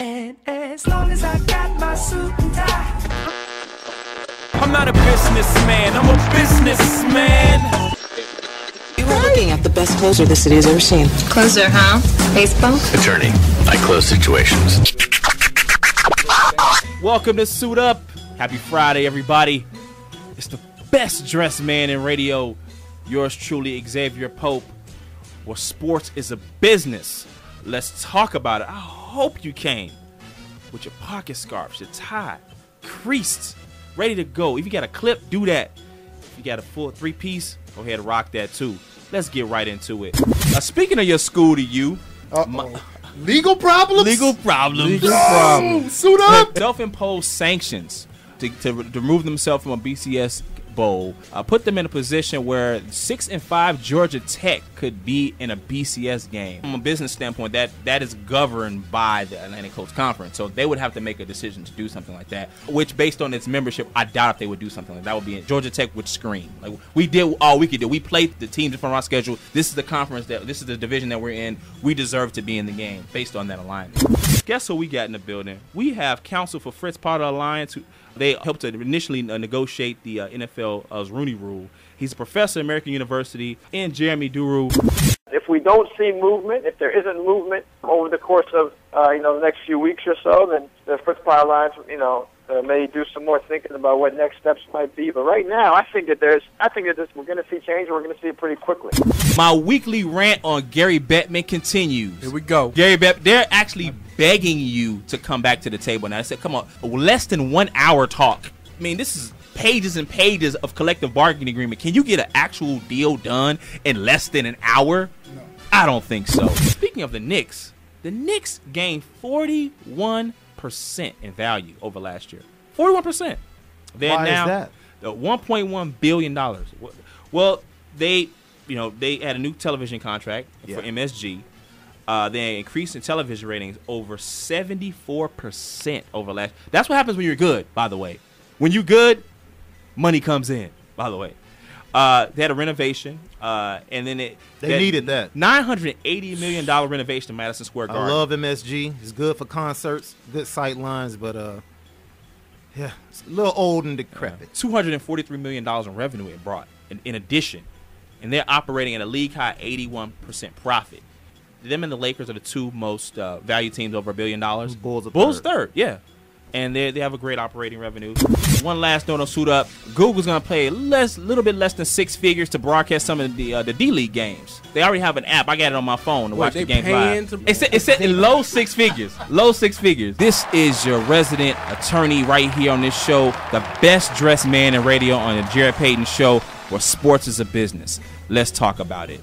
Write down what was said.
And as long as I got my suit and tie. I'm not a businessman, I'm a businessman. You are looking at the best closer the city has ever seen. Closer, huh? Baseball? Attorney, I close situations. Welcome to Suit Up. Happy Friday, everybody. It's the best dressed man in radio. Yours truly, Xavier Pope. Well, sports is a business. Let's talk about it. I hope you came with your pocket scarves, your tie, creased, ready to go. If you got a clip, do that. If you got a full three-piece, go ahead and rock that too. Let's get right into it. Speaking of your school to you. Legal problems? Legal problems. Suit up. Self-imposed sanctions to remove themselves from a BCS bowl, put them in a position where 6 and 5 Georgia Tech could be in a BCS game. From a business standpoint, that is governed by the Atlantic Coast Conference, so they would have to make a decision to do something like that, which based on its membership, I doubt if they would do something like that. Would be Georgia Tech would scream. Like, we did all we could do. We played the teams from our schedule. This is the conference, this is the division that we're in. We deserve to be in the game based on that alignment. Guess who we got in the building? We have counsel for Fritz Potter Alliance, who they helped to initially negotiate the NFL's Rooney Rule. He's a professor at American University, and Jeremy Duru. If we don't see movement, if there isn't movement over the course of the next few weeks or so, then the Fritz Potter Alliance, may do some more thinking about what next steps might be. But right now, I think that we're going to see change, and we're going to see it pretty quickly. My weekly rant on Gary Bettman continues. Here we go. Gary Bettman, they're actually begging you to come back to the table now. I said, come on, less than 1 hour talk. I mean, this is pages and pages of collective bargaining agreement. Can you get an actual deal done in less than an hour? No. I don't think so. Speaking of the Knicks gained 41% in value over last year. 41%. They're Why now is that? The $1.1 billion. Well, they had a new television contract for MSG. They increased in television ratings over 74% over last. That's what happens when you're good, by the way. When you're good, money comes in, by the way. They had a renovation, and then they needed that. $980 million renovation in Madison Square Garden. I love MSG. It's good for concerts, good sight lines, but it's a little old and decrepit. $243 million in revenue it brought in addition, and they're operating at a league-high 81% profit. Them and the Lakers are the two most valued teams over $1 billion. Bulls third, yeah. And they have a great operating revenue. One last note on Suit Up. Google's going to pay a little bit less than 6 figures to broadcast some of the D-League games. They already have an app. I got it on my phone to watch the games live. It's set in low 6 figures. Low 6 figures. This is your resident attorney right here on this show. The best dressed man in radio on the Jared Payton Show, where sports is a business. Let's talk about it.